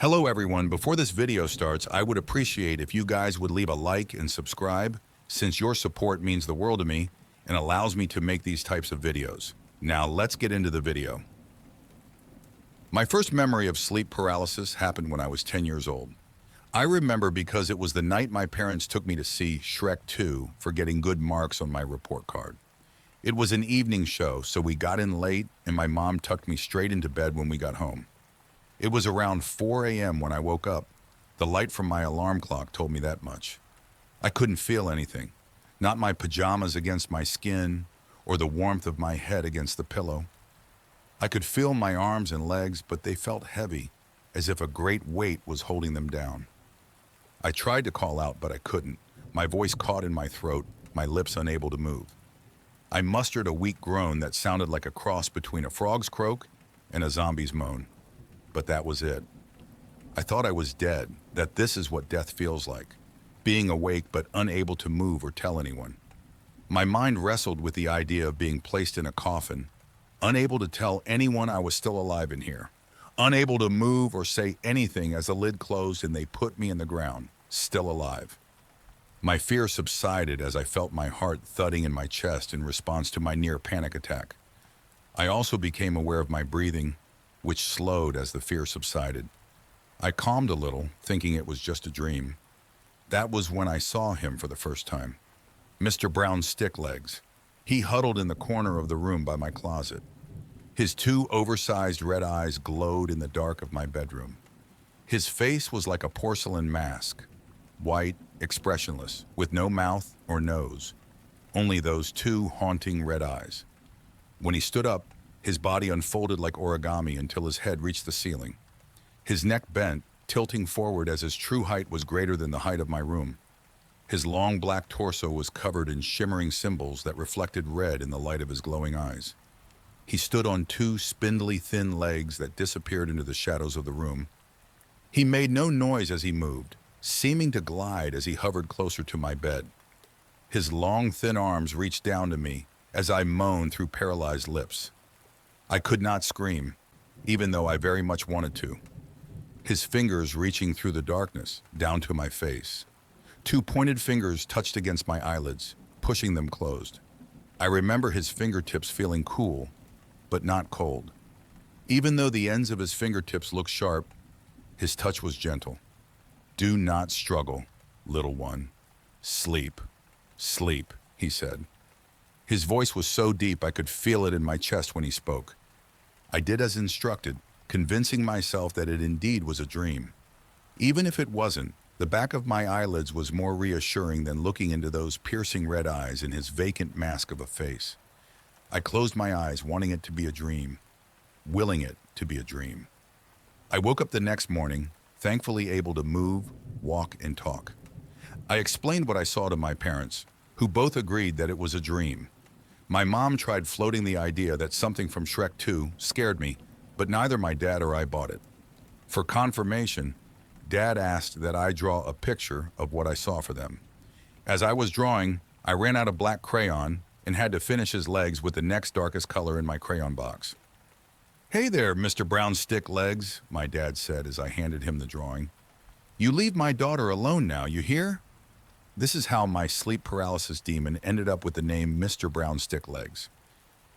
Hello everyone, before this video starts, I would appreciate if you guys would leave a like and subscribe, since your support means the world to me and allows me to make these types of videos. Now let's get into the video. My first memory of sleep paralysis happened when I was 10 years old. I remember because it was the night my parents took me to see Shrek 2 for getting good marks on my report card. It was an evening show, so we got in late and my mom tucked me straight into bed when we got home. It was around 4 a.m. when I woke up. The light from my alarm clock told me that much. I couldn't feel anything, not my pajamas against my skin or the warmth of my head against the pillow. I could feel my arms and legs, but they felt heavy, as if a great weight was holding them down. I tried to call out, but I couldn't. My voice caught in my throat, my lips unable to move. I mustered a weak groan that sounded like a cross between a frog's croak and a zombie's moan. But that was it. I thought I was dead, that this is what death feels like, being awake but unable to move or tell anyone. My mind wrestled with the idea of being placed in a coffin, unable to tell anyone I was still alive in here, unable to move or say anything as the lid closed and they put me in the ground, still alive. My fear subsided as I felt my heart thudding in my chest in response to my near panic attack. I also became aware of my breathing, which slowed as the fear subsided. I calmed a little, thinking it was just a dream. That was when I saw him for the first time. Mr. Brown's stick legs. He huddled in the corner of the room by my closet. His two oversized red eyes glowed in the dark of my bedroom. His face was like a porcelain mask, white, expressionless, with no mouth or nose, only those two haunting red eyes. When he stood up, his body unfolded like origami until his head reached the ceiling. His neck bent, tilting forward as his true height was greater than the height of my room. His long black torso was covered in shimmering symbols that reflected red in the light of his glowing eyes. He stood on two spindly thin legs that disappeared into the shadows of the room. He made no noise as he moved, seeming to glide as he hovered closer to my bed. His long thin arms reached down to me as I moaned through paralyzed lips. I could not scream, even though I very much wanted to. His fingers reaching through the darkness, down to my face. Two pointed fingers touched against my eyelids, pushing them closed. I remember his fingertips feeling cool, but not cold. Even though the ends of his fingertips looked sharp, his touch was gentle. "Do not struggle, little one. Sleep, sleep," he said. His voice was so deep I could feel it in my chest when he spoke. I did as instructed, convincing myself that it indeed was a dream. Even if it wasn't, the back of my eyelids was more reassuring than looking into those piercing red eyes in his vacant mask of a face. I closed my eyes, wanting it to be a dream, willing it to be a dream. I woke up the next morning, thankfully able to move, walk, and talk. I explained what I saw to my parents, who both agreed that it was a dream. My mom tried floating the idea that something from Shrek 2 scared me, but neither my dad or I bought it. For confirmation, Dad asked that I draw a picture of what I saw for them. As I was drawing, I ran out of black crayon and had to finish his legs with the next darkest color in my crayon box. "Hey there, Mr. Brown's stick legs," my dad said as I handed him the drawing. "You leave my daughter alone now, you hear?" This is how my sleep paralysis demon ended up with the name Mr. Brown Stick Legs.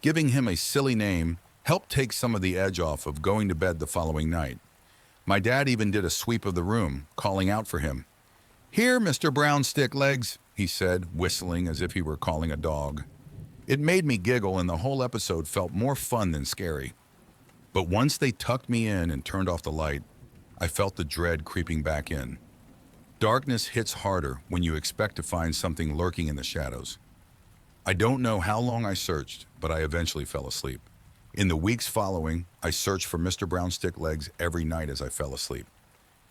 Giving him a silly name helped take some of the edge off of going to bed the following night. My dad even did a sweep of the room, calling out for him. "Here, Mr. Brown Stick Legs," he said, whistling as if he were calling a dog. It made me giggle and the whole episode felt more fun than scary. But once they tucked me in and turned off the light, I felt the dread creeping back in. Darkness hits harder when you expect to find something lurking in the shadows. I don't know how long I searched, but I eventually fell asleep. In the weeks following, I searched for Mr. Brown Stick Legs every night as I fell asleep.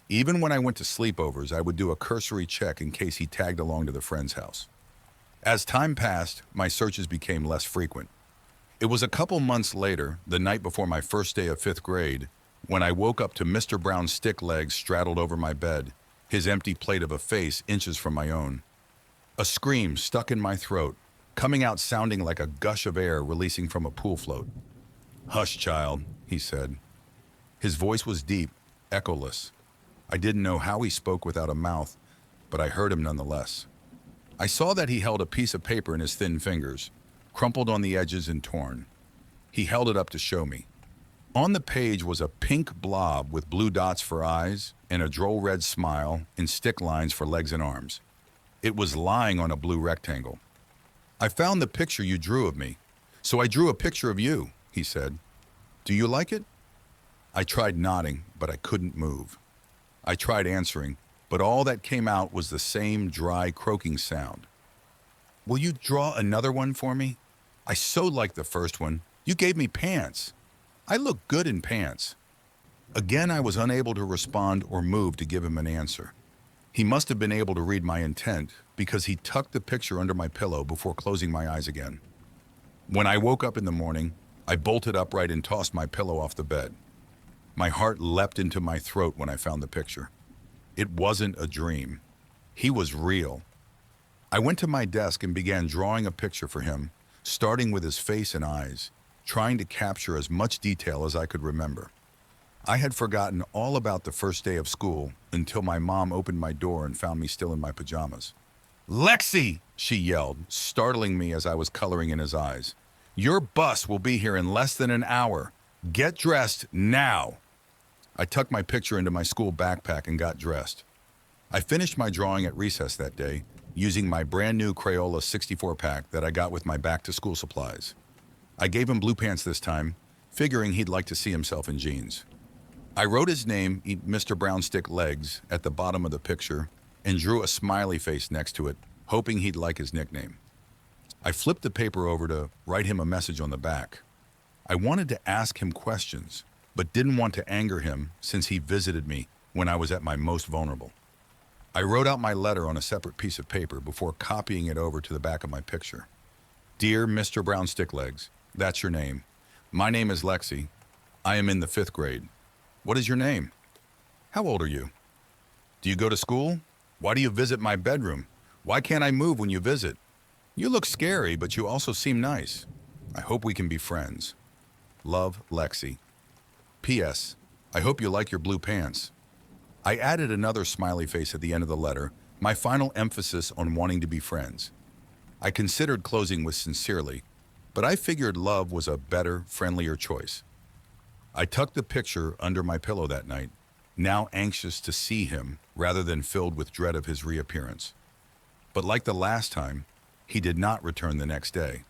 Even when I went to sleepovers, I would do a cursory check in case he tagged along to the friend's house. As time passed, my searches became less frequent. It was a couple months later, the night before my first day of 5th grade, when I woke up to Mr. Brown's stick legs straddled over my bed, his empty plate of a face inches from my own. A scream stuck in my throat, coming out sounding like a gush of air releasing from a pool float. "Hush, child," he said. His voice was deep, echoless, I didn't know how he spoke without a mouth, but I heard him nonetheless. I saw that he held a piece of paper in his thin fingers, crumpled on the edges and torn. He held it up to show me. On the page was a pink blob with blue dots for eyes and a droll red smile and stick lines for legs and arms. It was lying on a blue rectangle. I found the picture you drew of me, so I drew a picture of you, he said. Do you like it? I tried nodding, but I couldn't move. I tried answering, but all that came out was the same dry, croaking sound. Will you draw another one for me? I so liked the first one. You gave me pants. I look good in pants. Again, I was unable to respond or move to give him an answer. He must have been able to read my intent because he tucked the picture under my pillow before closing my eyes again. When I woke up in the morning, I bolted upright and tossed my pillow off the bed. My heart leapt into my throat when I found the picture. It wasn't a dream. He was real. I went to my desk and began drawing a picture for him, starting with his face and eyes, trying to capture as much detail as I could remember. I had forgotten all about the first day of school until my mom opened my door and found me still in my pajamas. "Lexi!" she yelled, startling me as I was coloring in his eyes. "Your bus will be here in less than an hour. Get dressed now." I tucked my picture into my school backpack and got dressed. I finished my drawing at recess that day using my brand new Crayola 64 pack that I got with my back-to-school supplies. I gave him blue pants this time, figuring he'd like to see himself in jeans. I wrote his name, Mr. Brownstick Legs, at the bottom of the picture and drew a smiley face next to it, hoping he'd like his nickname. I flipped the paper over to write him a message on the back. I wanted to ask him questions, but didn't want to anger him since he visited me when I was at my most vulnerable. I wrote out my letter on a separate piece of paper before copying it over to the back of my picture. "Dear Mr. Brownstick Legs, that's your name. My name is Lexi. I am in the 5th grade. What is your name? How old are you? Do you go to school? Why do you visit my bedroom? Why can't I move when you visit? You look scary, but you also seem nice. I hope we can be friends. Love, Lexi. P.S. I hope you like your blue pants." I added another smiley face at the end of the letter, my final emphasis on wanting to be friends. I considered closing with sincerely, but I figured love was a better, friendlier choice. I tucked the picture under my pillow that night, now anxious to see him rather than filled with dread of his reappearance. But like the last time, he did not return the next day,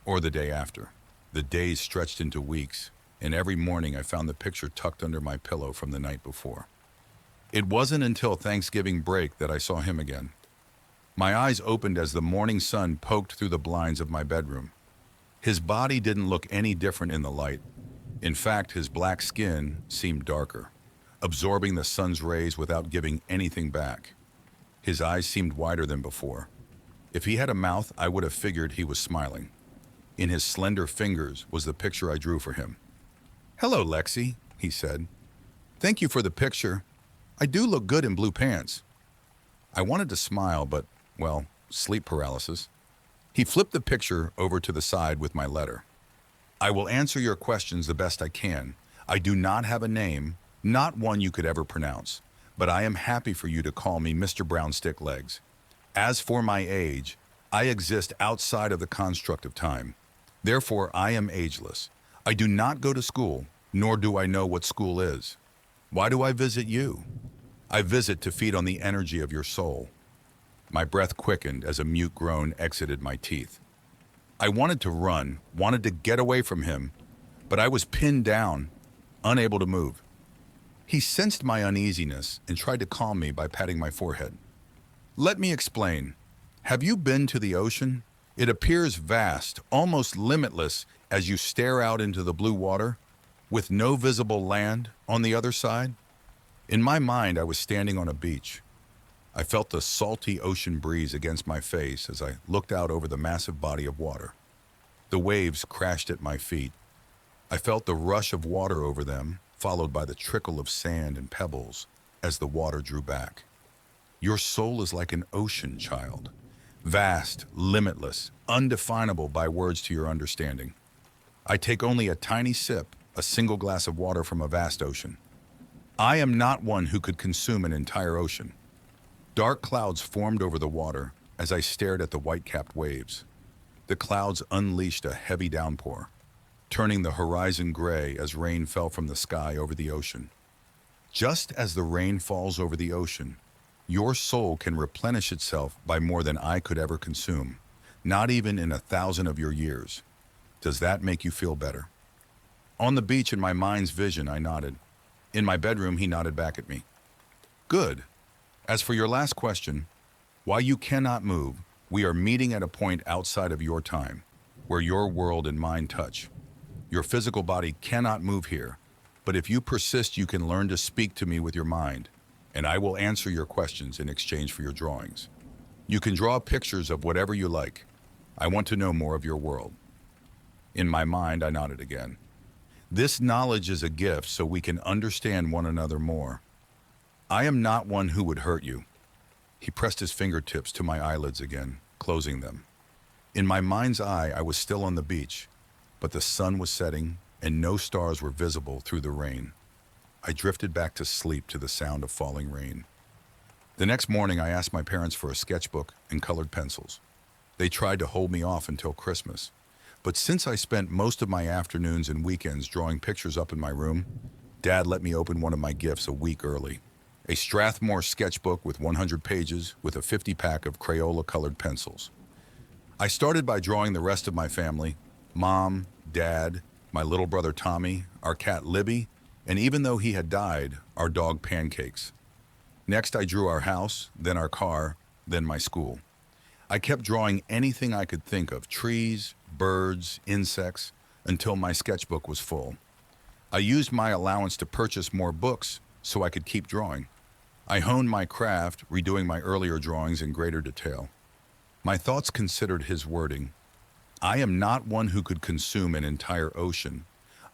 or the day after. The days stretched into weeks, and every morning I found the picture tucked under my pillow from the night before. It wasn't until Thanksgiving break that I saw him again. My eyes opened as the morning sun poked through the blinds of my bedroom. His body didn't look any different in the light. In fact, his black skin seemed darker, absorbing the sun's rays without giving anything back. His eyes seemed wider than before. If he had a mouth, I would have figured he was smiling. In his slender fingers was the picture I drew for him. "Hello, Lexi," he said. "Thank you for the picture. I do look good in blue pants." I wanted to smile, but, well, sleep paralysis. He flipped the picture over to the side with my letter. "I will answer your questions the best I can. I do not have a name, not one you could ever pronounce, but I am happy for you to call me Mr. Brownstick Legs. As for my age, I exist outside of the construct of time. Therefore, I am ageless. I do not go to school, nor do I know what school is. Why do I visit you? I visit to feed on the energy of your soul." My breath quickened as a mute groan exited my teeth. I wanted to run, wanted to get away from him, but I was pinned down, unable to move. He sensed my uneasiness and tried to calm me by patting my forehead. "Let me explain. Have you been to the ocean? It appears vast, almost limitless, as you stare out into the blue water, with no visible land on the other side." In my mind, I was standing on a beach. I felt the salty ocean breeze against my face as I looked out over the massive body of water. The waves crashed at my feet. I felt the rush of water over them, followed by the trickle of sand and pebbles as the water drew back. Your soul is like an ocean, child. Vast, limitless, undefinable by words to your understanding. I take only a tiny sip, a single glass of water from a vast ocean. I am not one who could consume an entire ocean. Dark clouds formed over the water as I stared at the white-capped waves. The clouds unleashed a heavy downpour, turning the horizon gray as rain fell from the sky over the ocean. Just as the rain falls over the ocean, your soul can replenish itself by more than I could ever consume, not even in 1,000 of your years. Does that make you feel better? On the beach in my mind's vision, I nodded. In my bedroom, he nodded back at me. Good. As for your last question, while you cannot move, we are meeting at a point outside of your time, where your world and mine touch. Your physical body cannot move here, but if you persist, you can learn to speak to me with your mind, and I will answer your questions in exchange for your drawings. You can draw pictures of whatever you like. I want to know more of your world. In my mind, I nodded again. This knowledge is a gift so we can understand one another more. I am not one who would hurt you. He pressed his fingertips to my eyelids again, closing them. In my mind's eye, I was still on the beach, but the sun was setting and no stars were visible through the rain. I drifted back to sleep to the sound of falling rain. The next morning, I asked my parents for a sketchbook and colored pencils. They tried to hold me off until Christmas, but since I spent most of my afternoons and weekends drawing pictures up in my room, Dad let me open one of my gifts a week early. A Strathmore sketchbook with 100 pages with a 50-pack of Crayola-colored pencils. I started by drawing the rest of my family, Mom, Dad, my little brother Tommy, our cat Libby, and even though he had died, our dog Pancakes. Next, I drew our house, then our car, then my school. I kept drawing anything I could think of, trees, birds, insects, until my sketchbook was full. I used my allowance to purchase more books so I could keep drawing. I honed my craft, redoing my earlier drawings in greater detail. My thoughts considered his wording. I am not one who could consume an entire ocean.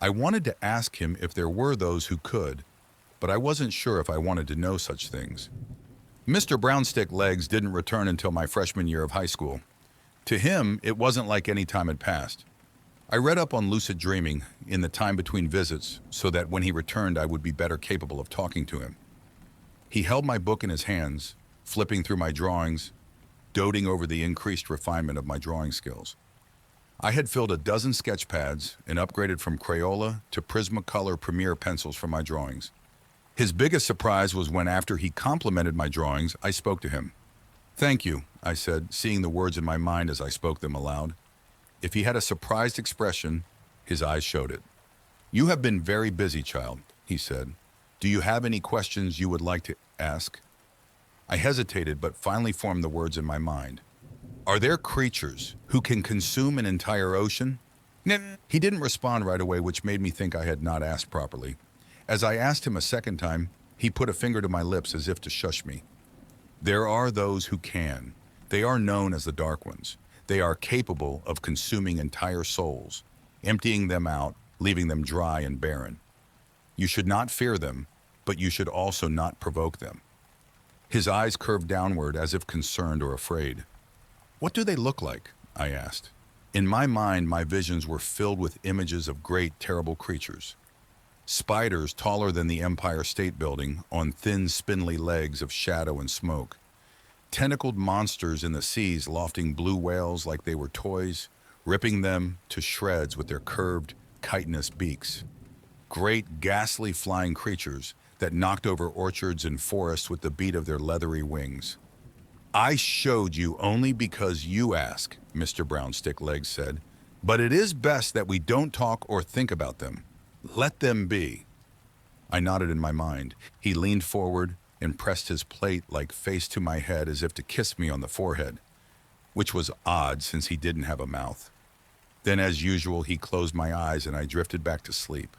I wanted to ask him if there were those who could, but I wasn't sure if I wanted to know such things. Mr. Brownstick Legs didn't return until my freshman year of high school. To him, it wasn't like any time had passed. I read up on lucid dreaming in the time between visits so that when he returned, I would be better capable of talking to him. He held my book in his hands, flipping through my drawings, doting over the increased refinement of my drawing skills. I had filled a dozen sketch pads and upgraded from Crayola to Prismacolor Premier pencils for my drawings. His biggest surprise was when, after he complimented my drawings, I spoke to him. "Thank you," I said, seeing the words in my mind as I spoke them aloud. If he had a surprised expression, his eyes showed it. "You have been very busy, child," he said. "Do you have any questions you would like to ask?" I hesitated, but finally formed the words in my mind. "Are there creatures who can consume an entire ocean?" He didn't respond right away, which made me think I had not asked properly. As I asked him a second time, he put a finger to my lips as if to shush me. "There are those who can. They are known as the Dark Ones. They are capable of consuming entire souls, emptying them out, leaving them dry and barren. You should not fear them, but you should also not provoke them." His eyes curved downward as if concerned or afraid. "What do they look like?" I asked. In my mind, my visions were filled with images of great, terrible creatures. Spiders taller than the Empire State Building on thin, spindly legs of shadow and smoke. Tentacled monsters in the seas lofting blue whales like they were toys, ripping them to shreds with their curved, chitinous beaks. Great, ghastly flying creatures that knocked over orchards and forests with the beat of their leathery wings. "I showed you only because you ask," Mr. Brownstick Legs said, "but it is best that we don't talk or think about them. Let them be." I nodded in my mind. He leaned forward and pressed his plate-like face to my head as if to kiss me on the forehead, which was odd since he didn't have a mouth. Then, as usual, he closed my eyes and I drifted back to sleep.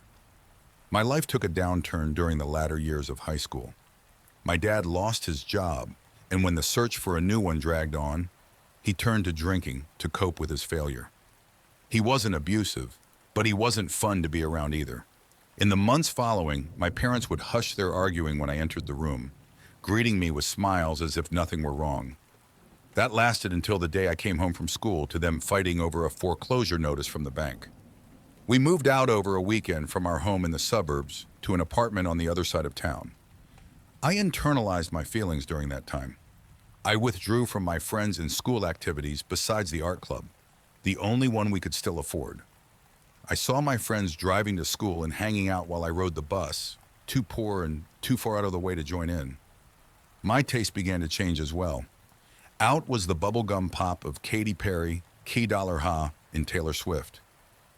My life took a downturn during the latter years of high school. My dad lost his job, and when the search for a new one dragged on, he turned to drinking to cope with his failure. He wasn't abusive, but he wasn't fun to be around either. In the months following, my parents would hush their arguing when I entered the room, greeting me with smiles as if nothing were wrong. That lasted until the day I came home from school, to them fighting over a foreclosure notice from the bank. We moved out over a weekend from our home in the suburbs to an apartment on the other side of town. I internalized my feelings during that time. I withdrew from my friends and school activities besides the art club, the only one we could still afford. I saw my friends driving to school and hanging out while I rode the bus, too poor and too far out of the way to join in. My taste began to change as well. Out was the bubblegum pop of Katy Perry, Key Dollar Ha, and Taylor Swift.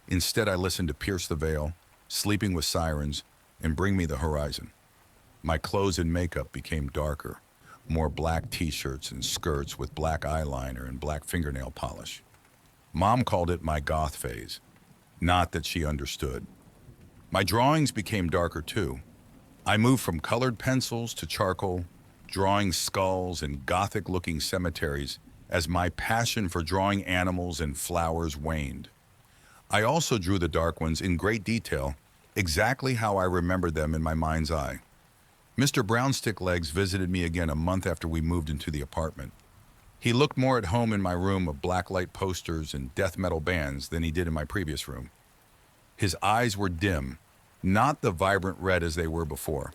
Instead, I listened to Pierce the Veil, Sleeping with Sirens, and Bring Me the Horizon. My clothes and makeup became darker, more black t-shirts and skirts with black eyeliner and black fingernail polish. Mom called it my goth phase. Not that she understood. My drawings became darker too. I moved from colored pencils to charcoal, drawing skulls and gothic-looking cemeteries as my passion for drawing animals and flowers waned. I also drew the dark ones in great detail, exactly how I remembered them in my mind's eye. Mr. Brownstick-Legs visited me again a month after we moved into the apartment. He looked more at home in my room of blacklight posters and death metal bands than he did in my previous room. His eyes were dim, not the vibrant red as they were before.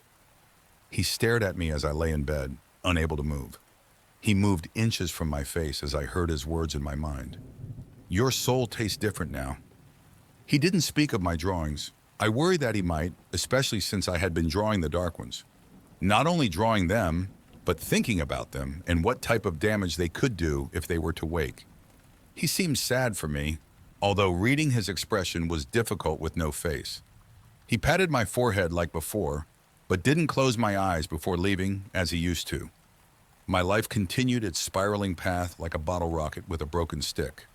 He stared at me as I lay in bed, unable to move. He moved inches from my face as I heard his words in my mind. "Your soul tastes different now." He didn't speak of my drawings. I worried that he might, especially since I had been drawing the dark ones. Not only drawing them, but thinking about them and what type of damage they could do if they were to wake. He seemed sad for me, although reading his expression was difficult with no face. He patted my forehead like before, but didn't close my eyes before leaving as he used to. My life continued its spiraling path like a bottle rocket with a broken stick.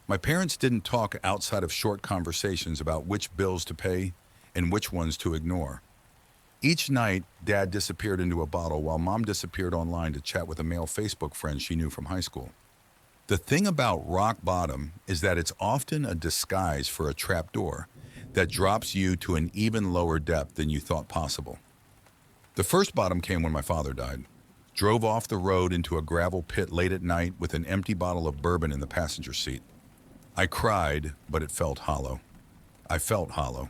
My parents didn't talk outside of short conversations about which bills to pay and which ones to ignore. Each night, Dad disappeared into a bottle while Mom disappeared online to chat with a male Facebook friend she knew from high school. The thing about rock bottom is that it's often a disguise for a trapdoor that drops you to an even lower depth than you thought possible. The first bottom came when my father died. Drove off the road into a gravel pit late at night with an empty bottle of bourbon in the passenger seat. I cried, but it felt hollow. I felt hollow.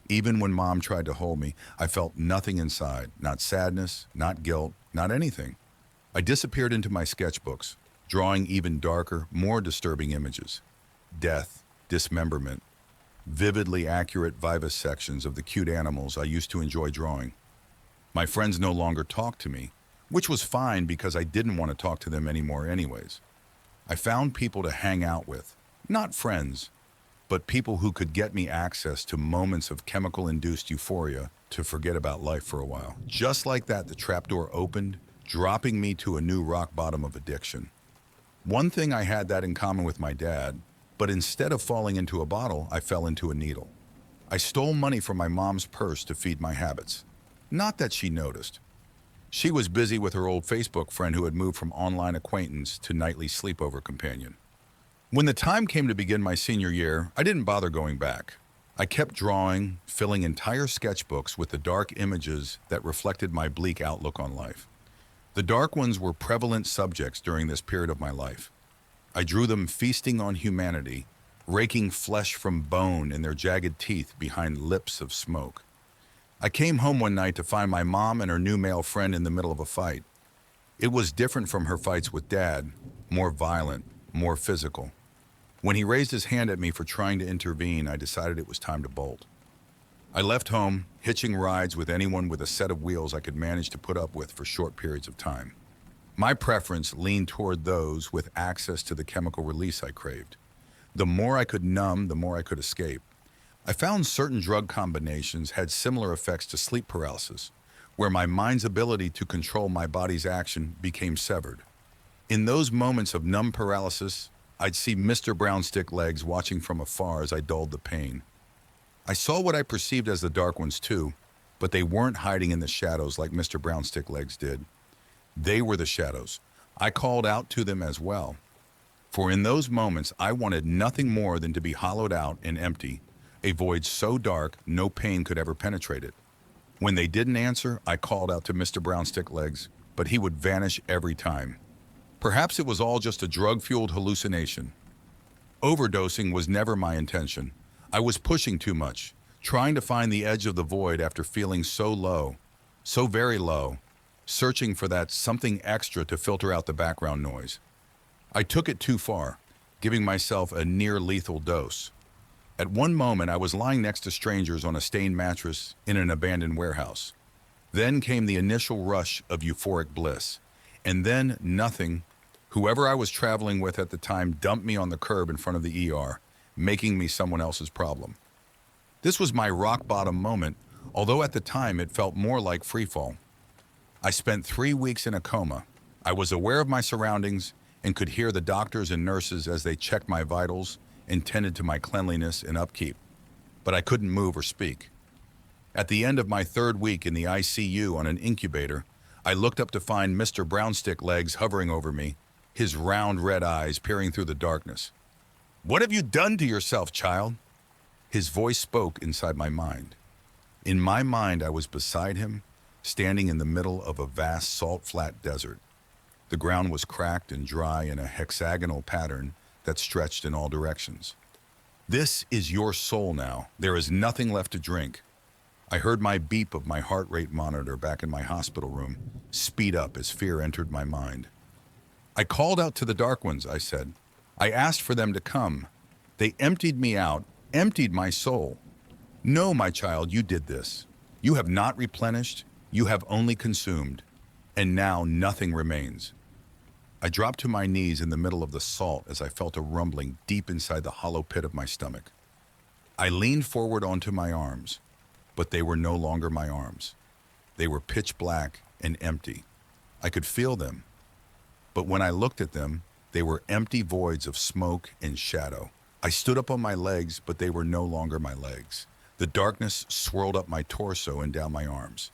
Even when Mom tried to hold me, I felt nothing inside, not sadness, not guilt, not anything. I disappeared into my sketchbooks, drawing even darker, more disturbing images. Death, dismemberment, vividly accurate vivisections of the cute animals I used to enjoy drawing. My friends no longer talked to me, which was fine because I didn't want to talk to them anymore anyways. I found people to hang out with, not friends, but people who could get me access to moments of chemical-induced euphoria to forget about life for a while. Just like that, the trapdoor opened, dropping me to a new rock bottom of addiction. One thing I had that in common with my dad, but instead of falling into a bottle, I fell into a needle. I stole money from my mom's purse to feed my habits. Not that she noticed. She was busy with her old Facebook friend who had moved from online acquaintance to nightly sleepover companion. When the time came to begin my senior year, I didn't bother going back. I kept drawing, filling entire sketchbooks with the dark images that reflected my bleak outlook on life. The dark ones were prevalent subjects during this period of my life. I drew them feasting on humanity, raking flesh from bone in their jagged teeth behind lips of smoke. I came home one night to find my mom and her new male friend in the middle of a fight. It was different from her fights with Dad, more violent, more physical. When he raised his hand at me for trying to intervene, I decided it was time to bolt. I left home, hitching rides with anyone with a set of wheels I could manage to put up with for short periods of time. My preference leaned toward those with access to the chemical release I craved. The more I could numb, the more I could escape. I found certain drug combinations had similar effects to sleep paralysis, where my mind's ability to control my body's action became severed. In those moments of numb paralysis, I'd see Mr. Brownstick-Legs watching from afar as I dulled the pain. I saw what I perceived as the dark ones too, but they weren't hiding in the shadows like Mr. Brownstick-Legs did. They were the shadows. I called out to them as well. For in those moments, I wanted nothing more than to be hollowed out and empty, a void so dark no pain could ever penetrate it. When they didn't answer, I called out to Mr. Brownstick-Legs, but he would vanish every time. Perhaps it was all just a drug-fueled hallucination. Overdosing was never my intention. I was pushing too much, trying to find the edge of the void after feeling so low, so very low, searching for that something extra to filter out the background noise. I took it too far, giving myself a near-lethal dose. At one moment, I was lying next to strangers on a stained mattress in an abandoned warehouse. Then came the initial rush of euphoric bliss. And then nothing. Whoever I was traveling with at the time dumped me on the curb in front of the ER, making me someone else's problem. This was my rock bottom moment, although at the time it felt more like freefall. I spent 3 weeks in a coma. I was aware of my surroundings and could hear the doctors and nurses as they checked my vitals and tended to my cleanliness and upkeep. But I couldn't move or speak. At the end of my 3rd week in the ICU on an incubator, I looked up to find Mr. Brownstick Legs hovering over me, his round red eyes peering through the darkness. "What have you done to yourself, child?" His voice spoke inside my mind. In my mind, I was beside him, standing in the middle of a vast salt-flat desert. The ground was cracked and dry in a hexagonal pattern that stretched in all directions. "This is your soul now. There is nothing left to drink." I heard my beep of my heart rate monitor back in my hospital room speed up as fear entered my mind. "I called out to the Dark Ones," I said. "I asked for them to come. They emptied me out, emptied my soul. No, my child, you did this. You have not replenished, you have only consumed, and now nothing remains." I dropped to my knees in the middle of the salt as I felt a rumbling deep inside the hollow pit of my stomach. I leaned forward onto my arms, but they were no longer my arms. They were pitch black and empty. I could feel them, but when I looked at them, they were empty voids of smoke and shadow. I stood up on my legs, but they were no longer my legs. The darkness swirled up my torso and down my arms.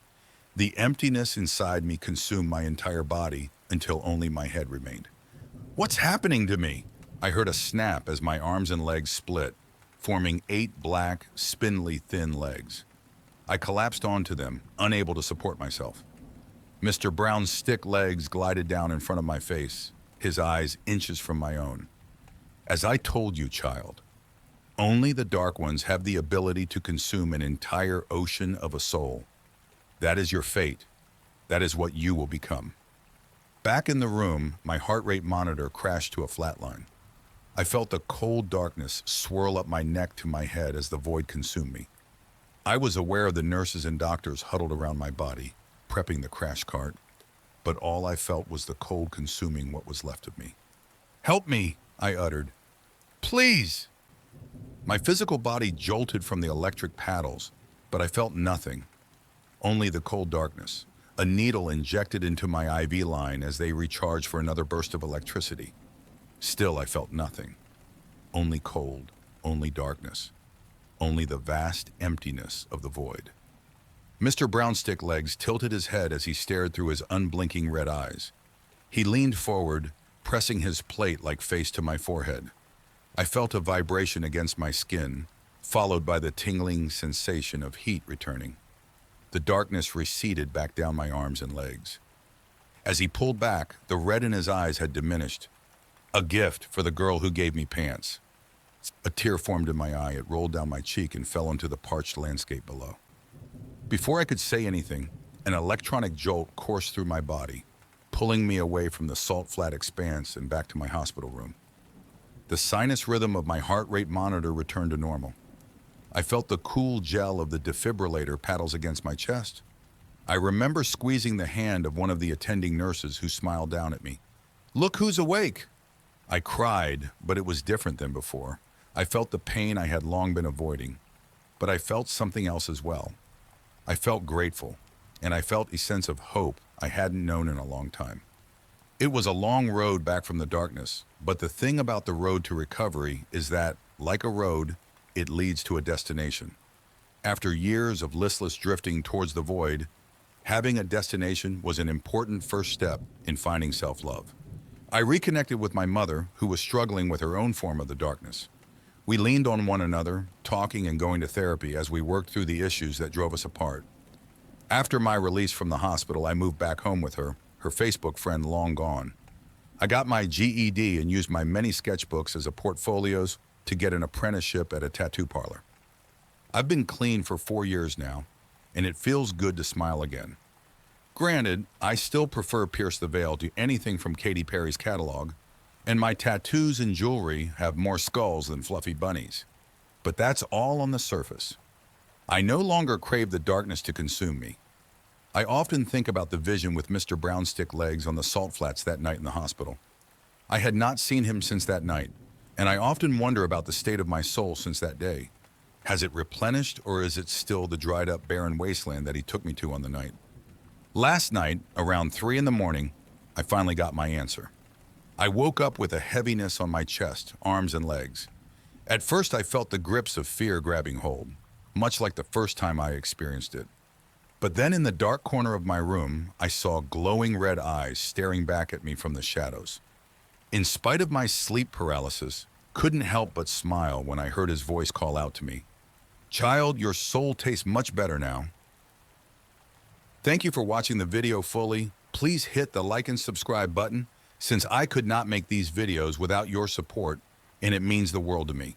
The emptiness inside me consumed my entire body until only my head remained. "What's happening to me?" I heard a snap as my arms and legs split, forming 8 black, spindly, thin legs. I collapsed onto them, unable to support myself. Mr. Brown's stick legs glided down in front of my face, his eyes inches from my own. "As I told you, child, only the Dark Ones have the ability to consume an entire ocean of a soul. That is your fate. That is what you will become." Back in the room, my heart rate monitor crashed to a flatline. I felt the cold darkness swirl up my neck to my head as the void consumed me. I was aware of the nurses and doctors huddled around my body, prepping the crash cart, but all I felt was the cold consuming what was left of me. "Help me," I uttered. "Please." My physical body jolted from the electric paddles, but I felt nothing, only the cold darkness. A needle injected into my IV line as they recharged for another burst of electricity. Still, I felt nothing. Only cold, only darkness, only the vast emptiness of the void. Mr. Brownstick Legs tilted his head as he stared through his unblinking red eyes. He leaned forward, pressing his plate-like face to my forehead. I felt a vibration against my skin, followed by the tingling sensation of heat returning. The darkness receded back down my arms and legs. As he pulled back, the red in his eyes had diminished. A gift for the girl who gave me pants. A tear formed in my eye. It rolled down my cheek and fell into the parched landscape below. Before I could say anything, an electronic jolt coursed through my body, pulling me away from the salt-flat expanse and back to my hospital room. The sinus rhythm of my heart rate monitor returned to normal. I felt the cool gel of the defibrillator paddles against my chest. I remember squeezing the hand of one of the attending nurses who smiled down at me. "Look who's awake!" I cried, but it was different than before. I felt the pain I had long been avoiding, but I felt something else as well. I felt grateful, and I felt a sense of hope I hadn't known in a long time. It was a long road back from the darkness, but the thing about the road to recovery is that, like a road, it leads to a destination. After years of listless drifting towards the void, having a destination was an important first step in finding self-love. I reconnected with my mother, who was struggling with her own form of the darkness. We leaned on one another, talking and going to therapy as we worked through the issues that drove us apart. After my release from the hospital, I moved back home with her Facebook friend long gone. I got my GED and used my many sketchbooks as a portfolios to get an apprenticeship at a tattoo parlor. I've been clean for 4 years now, and it feels good to smile again. Granted, I still prefer Pierce the Veil to anything from Katy Perry's catalog, and my tattoos and jewelry have more skulls than fluffy bunnies. But that's all on the surface. I no longer crave the darkness to consume me. I often think about the vision with Mr. Brownstick legs on the salt flats that night in the hospital. I had not seen him since that night, and I often wonder about the state of my soul since that day. Has it replenished, or is it still the dried up barren wasteland that he took me to on the night? Last night, around 3 in the morning, I finally got my answer. I woke up with a heaviness on my chest, arms, and legs. At first, I felt the grips of fear grabbing hold, much like the first time I experienced it. But then in the dark corner of my room, I saw glowing red eyes staring back at me from the shadows. In spite of my sleep paralysis, couldn't help but smile when I heard his voice call out to me, "Child, your soul tastes much better now." Thank you for watching the video fully. Please hit the like and subscribe button, since I could not make these videos without your support, and it means the world to me.